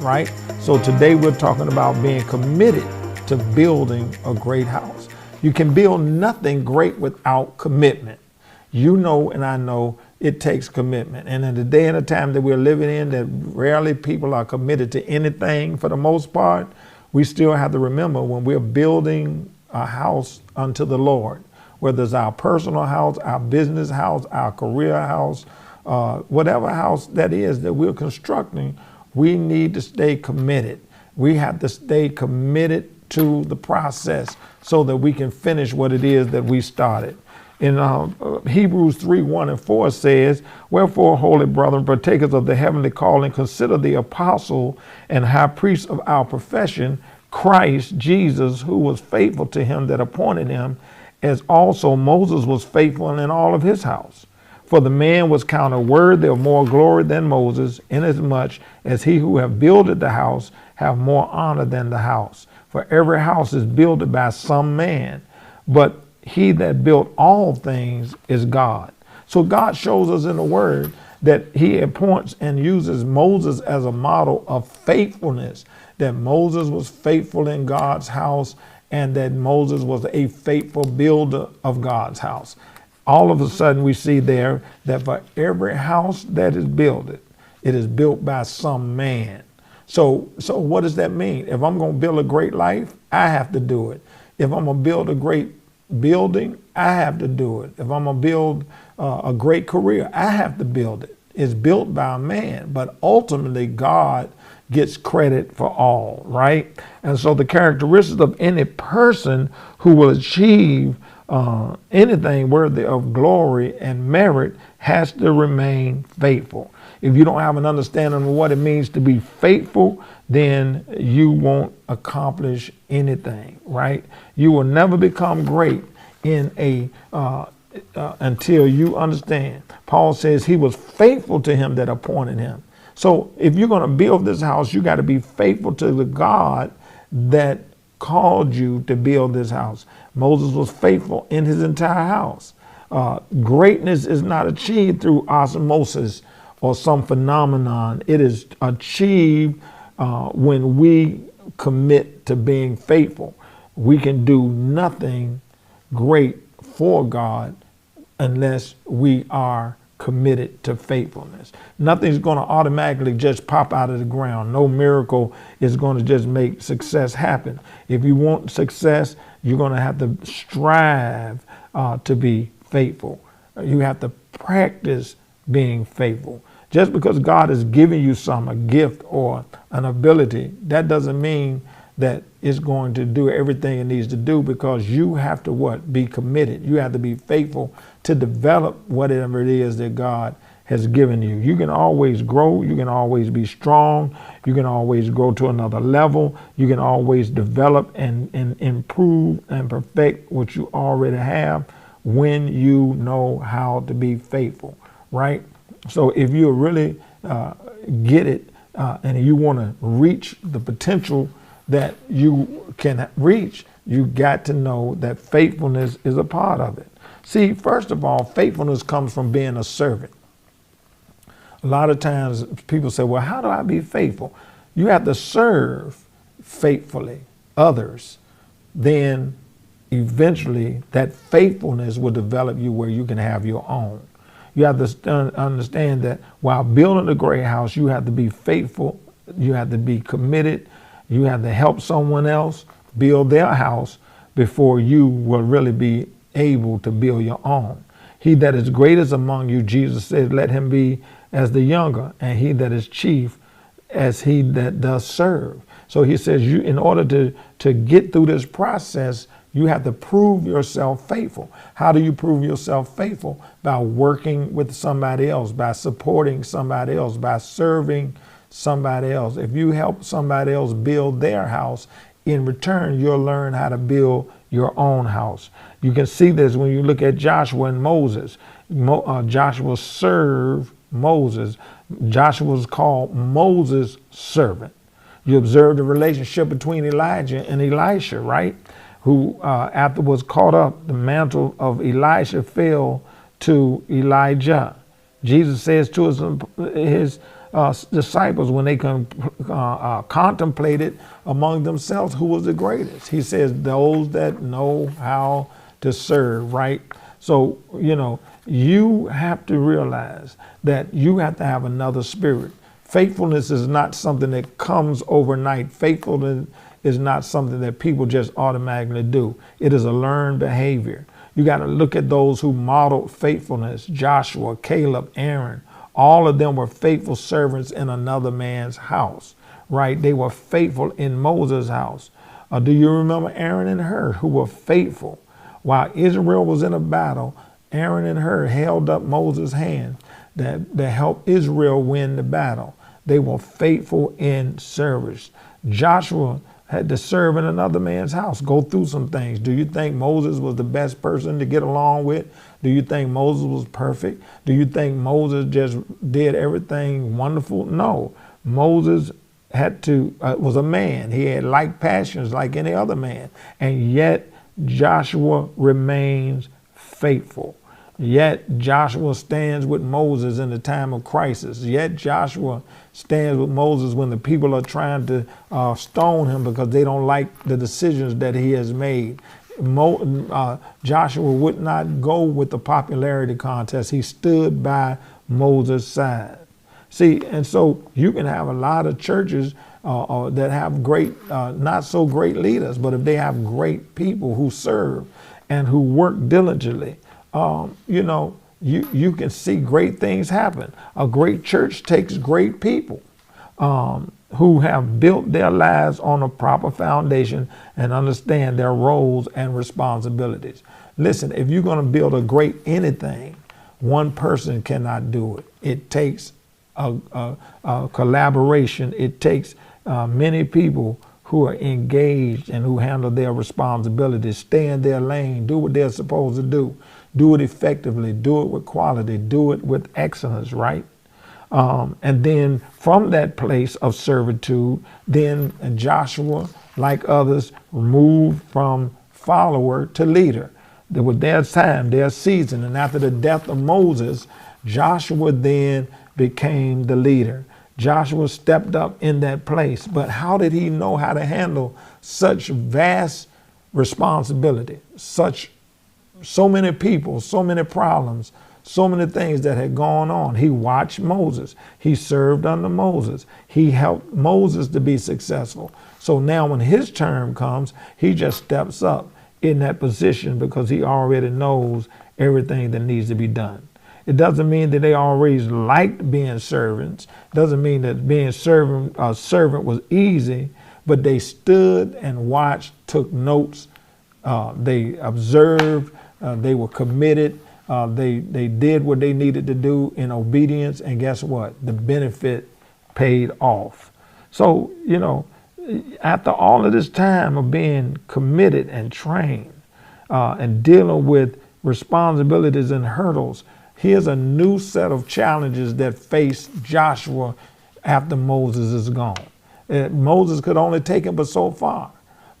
right? So today we're talking about being committed to building a great house. You can build nothing great without commitment. You know, and I know it takes commitment. And in the day and the time that we're living in, that rarely people are committed to anything for the most part, we still have to remember when we're building a house unto the Lord, whether it's our personal house, our business house, our career house, whatever house that is that we're constructing, we need to stay committed. We have to stay committed to the process so that we can finish what it is that we started. In Hebrews 3:1-4 says, "Wherefore, holy brethren, partakers of the heavenly calling, consider the apostle and high priest of our profession, Christ Jesus, who was faithful to him that appointed him, as also Moses was faithful in all of his house. For the man was counted worthy of more glory than Moses, inasmuch as he who have builded the house have more honor than the house. For every house is builded by some man, but he that built all things is God." So God shows us in the word that he appoints and uses Moses as a model of faithfulness, that Moses was faithful in God's house and that Moses was a faithful builder of God's house. All of a sudden we see there that for every house that is built, it is built by some man. So what does that mean? If I'm going to build a great life, I have to do it. If I'm going to build a great building, I have to do it. If I'm going to build a great career, I have to build it. It's built by a man, but ultimately God gets credit for all, right? And so the characteristics of any person who will achieve anything worthy of glory and merit has to remain faithful. If you don't have an understanding of what it means to be faithful, then you won't accomplish anything, right? You will never become great in until you understand. Paul says he was faithful to him that appointed him. So if you're going to build this house, you got to be faithful to the God that called you to build this house. Moses was faithful in his entire house. Greatness is not achieved through osmosis or some phenomenon. It is achieved when we commit to being faithful. We can do nothing great for God unless we are committed to faithfulness. Nothing's going to automatically just pop out of the ground. No miracle is going to just make success happen. If you want success, you're going to have to strive to be faithful. You have to practice being faithful. Just because God has given you a gift or an ability, that doesn't mean that it's going to do everything it needs to do, because you have to be committed. You have to be faithful to develop whatever it is that God has given you. You can always grow. You can always be strong. You can always grow to another level. You can always develop and improve and perfect what you already have when you know how to be faithful, right? So if you really get it and you want to reach the potential that you can reach, you got to know that faithfulness is a part of it. See, first of all, faithfulness comes from being a servant. A lot of times people say, well, how do I be faithful? You have to serve faithfully others. Then eventually that faithfulness will develop you where you can have your own. You have to understand that while building a great house, you have to be faithful. You have to be committed. You have to help someone else build their house before you will really be able to build your own. He that is greatest among you, Jesus said, let him be as the younger, and he that is chief as he that does serve. So he says, you, in order to get through this process, you have to prove yourself faithful. How do you prove yourself faithful? By working with somebody else, by supporting somebody else, by serving somebody else. If you help somebody else build their house, in return, you'll learn how to build your own house. You can see this when you look at Joshua and Moses. Joshua served Moses. Joshua was called Moses' servant. You observe the relationship between Elijah and Elisha, right? Who afterwards caught up, the mantle of Elisha fell to Elijah. Jesus says to his disciples when they contemplated among themselves who was the greatest. He says, those that know how to serve, right? So, you have to realize that you have to have another spirit. Faithfulness is not something that comes overnight. Faithfulness is not something that people just automatically do. It is a learned behavior. You got to look at those who modeled faithfulness. Joshua, Caleb, Aaron, all of them were faithful servants in another man's house, right? They were faithful in Moses' house. Do you remember Aaron and Hur, who were faithful? While Israel was in a battle, Aaron and Hur held up Moses' hand that helped Israel win the battle. They were faithful in service. Joshua had to serve in another man's house, go through some things. Do you think Moses was the best person to get along with? Do you think Moses was perfect? Do you think Moses just did everything wonderful? No. Moses was a man. He had like passions like any other man. And yet Joshua remains faithful. Yet Joshua stands with Moses in the time of crisis. Yet Joshua stands with Moses when the people are trying to stone him because they don't like the decisions that he has made. Joshua would not go with the popularity contest. He stood by Moses' side. See, and so you can have a lot of churches that have great, not so great leaders, but if they have great people who serve and who work diligently, you can see great things happen. A great church takes great people who have built their lives on a proper foundation and understand their roles and responsibilities. Listen, if you're going to build a great anything, one person cannot do it. It takes a collaboration. It takes many people who are engaged and who handle their responsibilities, stay in their lane, do what they're supposed to do it effectively, do it with quality, do it with excellence, right? And then from that place of servitude, then Joshua, like others, moved from follower to leader. There was their time, their season, and after the death of Moses, Joshua then became the leader. Joshua stepped up in that place, but how did he know how to handle such vast responsibility, so many people, so many problems, so many things that had gone on? He watched Moses. He served under Moses. He helped Moses to be successful. So now when his term comes, he just steps up in that position because he already knows everything that needs to be done. It doesn't mean that they always liked being servants. It doesn't mean that being a servant was easy, but they stood and watched, took notes, they observed, they were committed, they did what they needed to do in obedience, and guess what? The benefit paid off. So, after all of this time of being committed and trained and dealing with responsibilities and hurdles, here's a new set of challenges that face Joshua after Moses is gone. Moses could only take him but so far.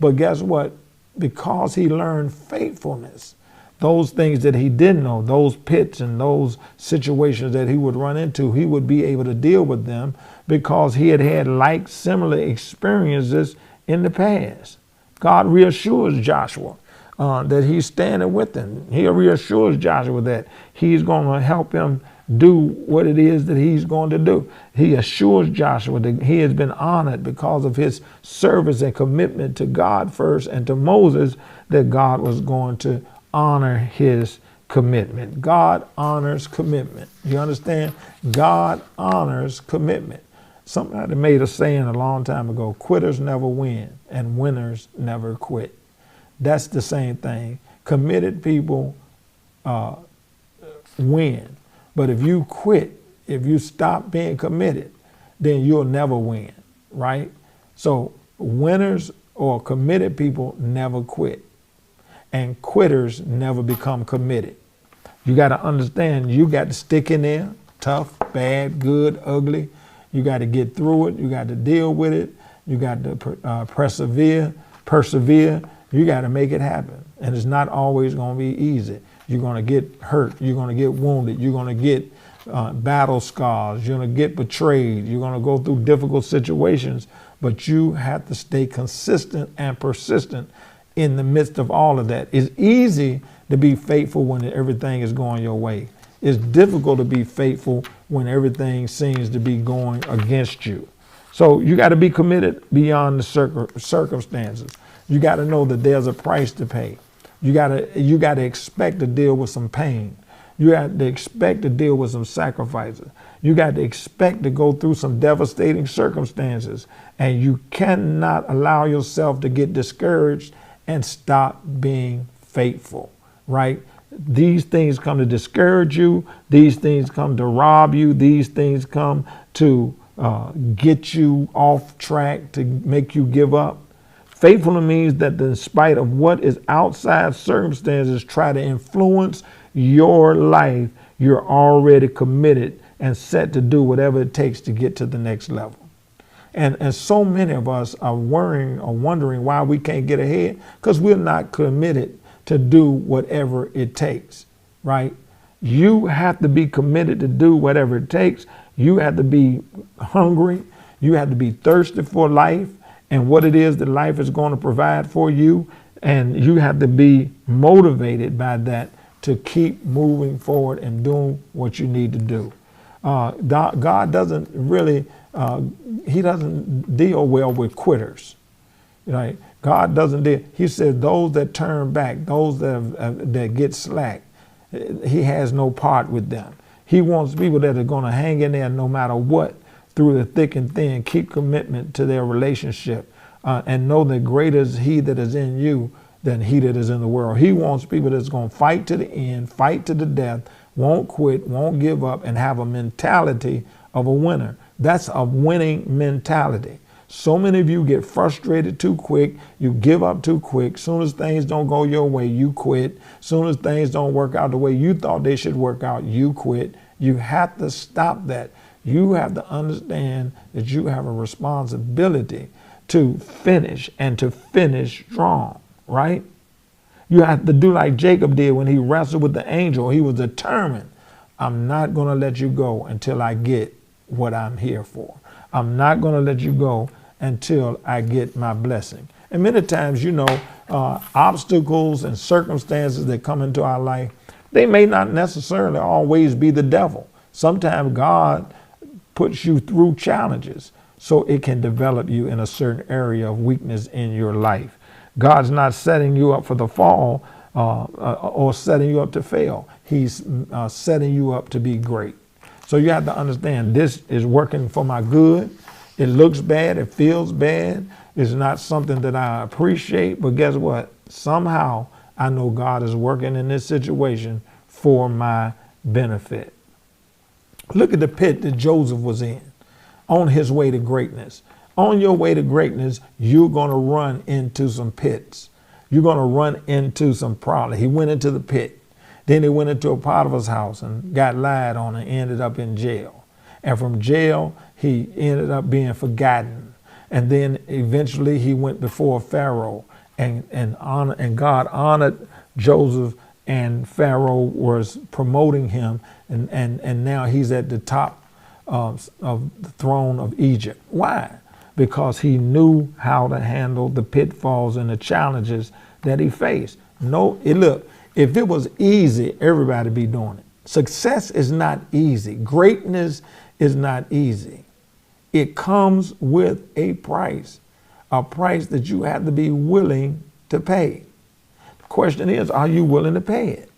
But guess what? Because he learned faithfulness, those things that he didn't know, those pits and those situations that he would run into, he would be able to deal with them because he had had similar experiences in the past. God reassures Joshua that he's standing with him. He reassures Joshua that he's going to help him do what it is that he's going to do. He assures Joshua that he has been honored because of his service and commitment to God first and to Moses, that God was going to honor his commitment. God honors commitment. You understand? God honors commitment. Somebody made a saying a long time ago: quitters never win and winners never quit. That's the same thing. Committed people win. But if you quit, if you stop being committed, then you'll never win, right? So winners or committed people never quit. And quitters never become committed. You got to understand, you got to stick in there, tough, bad, good, ugly. You got to get through it. You got to deal with it. You got to persevere. You got to make it happen. And it's not always going to be easy. You're going to get hurt. You're going to get wounded. You're going to get battle scars. You're going to get betrayed. You're going to go through difficult situations, but you have to stay consistent and persistent in the midst of all of that. It's easy to be faithful when everything is going your way. It's difficult to be faithful when everything seems to be going against you. So you got to be committed beyond the circumstances. You got to know that there's a price to pay. You got to expect to deal with some pain. You got to expect to deal with some sacrifices. You got to expect to go through some devastating circumstances. And you cannot allow yourself to get discouraged and stop being faithful, right? These things come to discourage you. These things come to rob you. These things come to get you off track, to make you give up. Faithfulness means that in spite of what is outside circumstances try to influence your life, you're already committed and set to do whatever it takes to get to the next level. And so many of us are worrying or wondering why we can't get ahead, because we're not committed to do whatever it takes, right? You have to be committed to do whatever it takes. You have to be hungry. You have to be thirsty for life and what it is that life is going to provide for you. And you have to be motivated by that to keep moving forward and doing what you need to do. God doesn't really, he doesn't deal well with quitters, right? God doesn't deal. He says those that turn back, those that get slack, he has no part with them. He wants people that are going to hang in there no matter what, through the thick and thin, keep commitment to their relationship, and know that greater is he that is in you than he that is in the world. He wants people that's going to fight to the end, fight to the death, won't quit, won't give up, and have a mentality of a winner. That's a winning mentality. So many of you get frustrated too quick. You give up too quick. Soon as things don't go your way, you quit. Soon as things don't work out the way you thought they should work out, you quit. You have to stop that. You have to understand that you have a responsibility to finish, and to finish strong, right? You have to do like Jacob did when he wrestled with the angel. He was determined, I'm not going to let you go until I get what I'm here for. I'm not going to let you go until I get my blessing. And many times, obstacles and circumstances that come into our life, they may not necessarily always be the devil. Sometimes God puts you through challenges so it can develop you in a certain area of weakness in your life. God's not setting you up for the fall or setting you up to fail. He's setting you up to be great. So you have to understand this is working for my good. It looks bad. It feels bad. It's not something that I appreciate. But guess what? Somehow I know God is working in this situation for my benefit. Look at the pit that Joseph was in on his way to greatness. On your way to greatness, you're going to run into some pits. You're going to run into some problems. He went into the pit. Then he went into a Potiphar's house and got lied on and ended up in jail. And from jail, he ended up being forgotten. And then eventually he went before Pharaoh, and God honored Joseph, and Pharaoh was promoting him. And now he's at the top of the throne of Egypt. Why? Because he knew how to handle the pitfalls and the challenges that he faced. Look, if it was easy, everybody be doing it. Success is not easy. Greatness is not easy. It comes with a price that you have to be willing to pay. The question is, are you willing to pay it?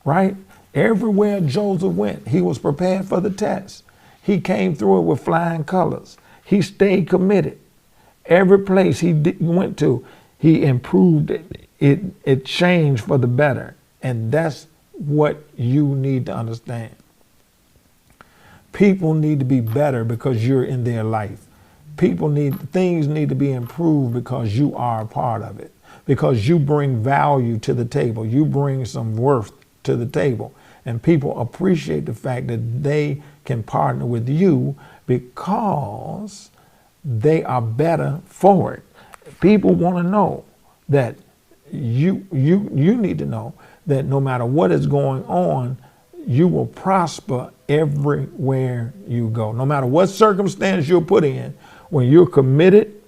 Right? Everywhere Joseph went, he was prepared for the test. He came through it with flying colors. He stayed committed. Every place he went to, he improved it. It changed for the better. And that's what you need to understand. People need to be better because you're in their life. Things need to be improved because you are a part of it. Because you bring value to the table. You bring some worth to the table. And people appreciate the fact that they can partner with you because they are better for it. People want to know that you need to know that no matter what is going on, you will prosper everywhere you go. No matter what circumstance you're put in, when you're committed,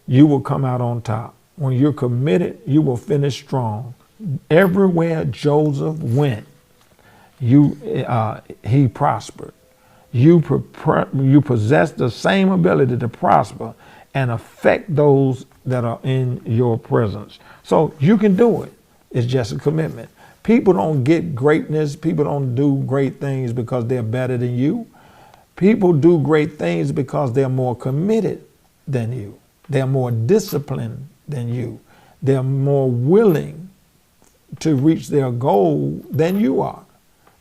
you will come out on top. When you're committed, you will finish strong. Everywhere Joseph went, he prospered. You possess the same ability to prosper and affect those that are in your presence. So you can do it. It's just a commitment. People don't get greatness. People don't do great things because they're better than you. People do great things because they're more committed than you. They're more disciplined than you. They're more willing to reach their goal than you are.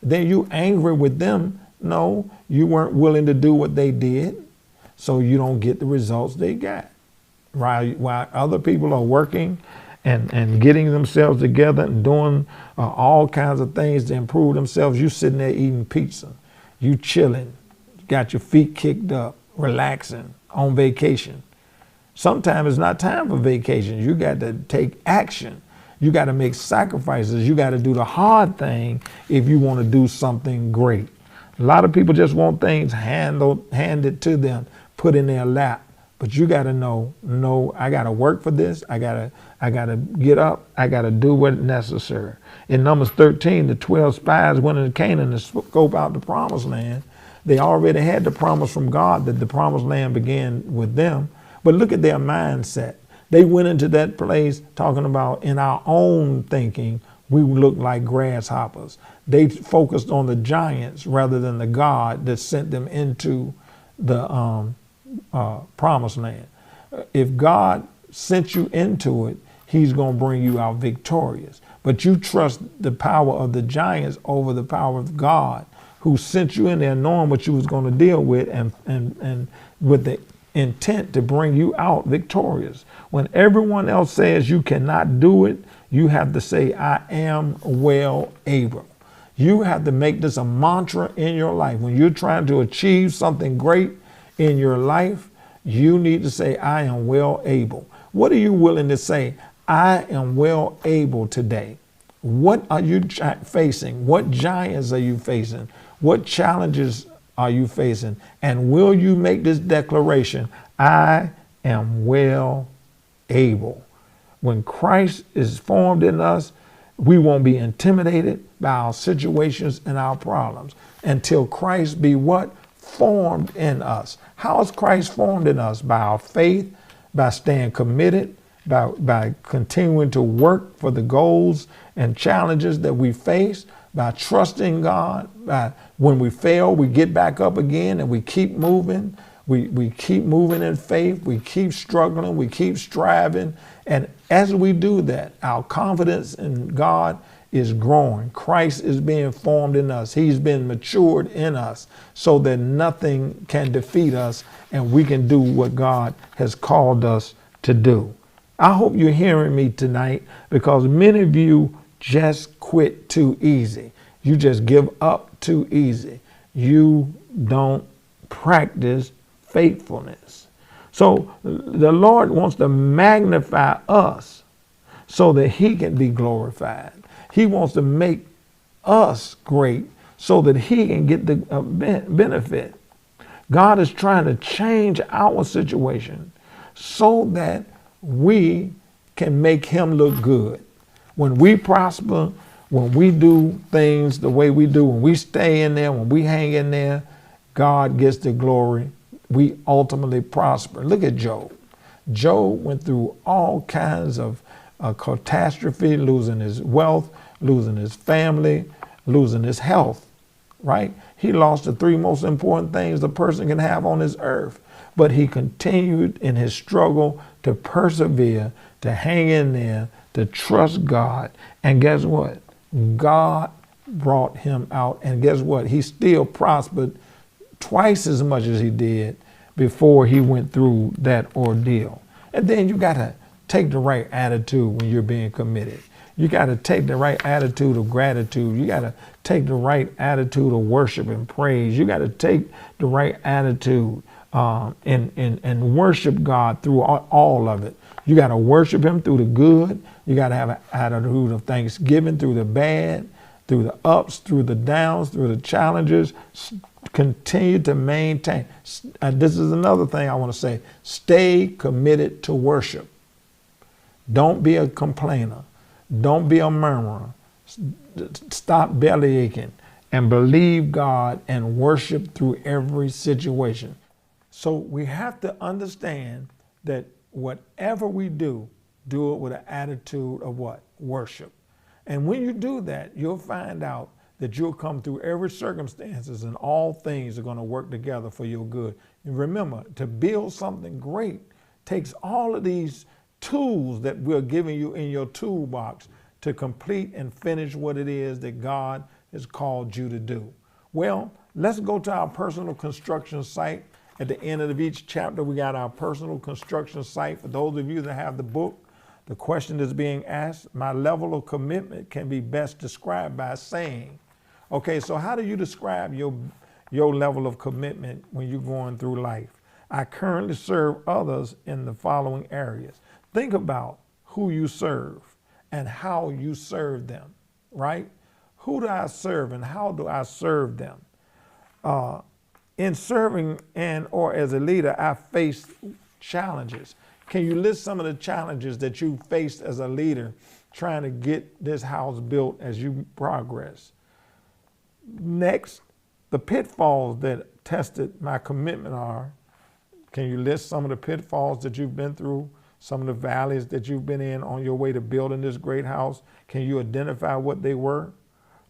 Then you angry with them. No, you weren't willing to do what they did, so you don't get the results they got. Right? While other people are working and getting themselves together and doing all kinds of things to improve themselves, you sitting there eating pizza. You chilling, got your feet kicked up, relaxing, on vacation. Sometimes it's not time for vacation. You got to take action. You got to make sacrifices. You got to do the hard thing if you want to do something great. A lot of people just want things handed to them, put in their lap. But you got to know, no, I got to work for this. I got to get up. I got to do what's necessary. In Numbers 13, the 12 spies went into Canaan to scope out the promised land. They already had the promise from God that the promised land began with them. But look at their mindset. They went into that place talking about, in our own thinking, we look like grasshoppers. They focused on the giants rather than the God that sent them into the promised land. If God sent you into it, he's going to bring you out victorious. But you trust the power of the giants over the power of God, who sent you in there knowing what you was going to deal with and with the intent to bring you out victorious. When everyone else says you cannot do it, you have to say, I am well able. You have to make this a mantra in your life. When you're trying to achieve something great in your life, you need to say, I am well able. What are you willing to say? I am well able today. What are you facing? What giants are you facing? What challenges are you facing? And will you make this declaration? I am well able. When Christ is formed in us, we won't be intimidated by our situations and our problems until Christ be what? Formed in us. How is Christ formed in us? By our faith, by staying committed, by continuing to work for the goals and challenges that we face, by trusting God, by when we fail, we get back up again and we keep moving. We keep moving in faith. We keep struggling. We keep striving. And as we do that, our confidence in God is growing. Christ is being formed in us. He's been matured in us so that nothing can defeat us and we can do what God has called us to do. I hope you're hearing me tonight, because many of you just quit too easy. You just give up too easy. You don't practice faithfulness. So the Lord wants to magnify us so that he can be glorified. He wants to make us great so that he can get the benefit. God is trying to change our situation so that we can make him look good. When we prosper, when we do things the way we do, when we stay in there, when we hang in there, God gets the glory. We ultimately prosper. Look at Job. Job went through all kinds of catastrophe, losing his wealth, losing his family, losing his health, right? He lost the three most important things a person can have on this earth. But he continued in his struggle to persevere, to hang in there, to trust God. And guess what? God brought him out. And guess what? He still prospered twice as much as he did before he went through that ordeal. And then you got to take the right attitude when you're being committed. You got to take the right attitude of gratitude. You got to take the right attitude of worship and praise. You got to take the right attitude and worship God through all of it. You got to worship him through the good. You got to have an attitude of thanksgiving through the bad. through the ups, through the downs, through the challenges. Continue to maintain. This is another thing I want to say. Stay committed to worship. Don't be a complainer. Don't be a murmurer. Stop belly aching and believe God and worship through every situation. So we have to understand that whatever we do it with an attitude of what? Worship. And when you do that, you'll find out that you'll come through every circumstances and all things are going to work together for your good. And remember, to build something great takes all of these tools that we're giving you in your toolbox to complete and finish what it is that God has called you to do. Well, let's go to our personal construction site. At the end of each chapter, we got our personal construction site. For those of you that have the book, the question is being asked, my level of commitment can be best described by saying. Okay, so how do you describe your level of commitment when you're going through life? I currently serve others in the following areas. Think about who you serve and how you serve them, right? Who do I serve and how do I serve them? In serving or as a leader, I face challenges. Can you list some of the challenges that you faced as a leader trying to get this house built as you progress? Next, the pitfalls that tested my commitment are. Can you list some of the pitfalls that you've been through, some of the valleys that you've been in on your way to building this great house? Can you identify what they were?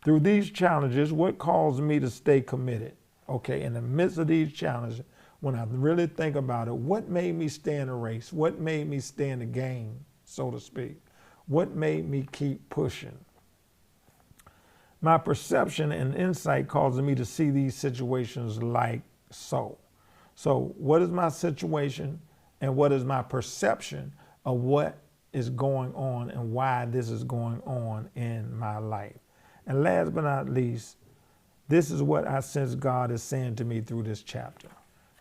Through these challenges, what caused me to stay committed? Okay, in the midst of these challenges, when I really think about it, what made me stay in the race? What made me stay in the game, so to speak? What made me keep pushing? My perception and insight causes me to see these situations like so. So what is my situation and what is my perception of what is going on and why this is going on in my life? And last but not least, this is what I sense God is saying to me through this chapter.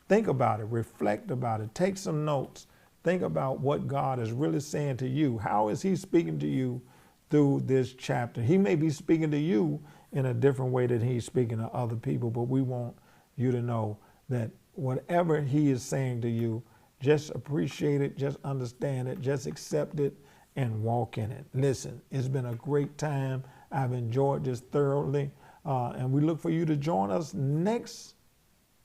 Think about it, reflect about it, take some notes, think about what God is really saying to you. How is he speaking to you through this chapter? He may be speaking to you in a different way than he's speaking to other people, but we want you to know that whatever he is saying to you, just appreciate it, just understand it, just accept it and walk in it. Listen, it's been a great time. I've enjoyed this thoroughly. And we look for you to join us next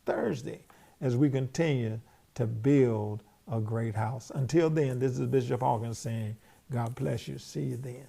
Thursday as we continue to build a great house. Until then, this is Bishop Hawkins saying, God bless you. See you then.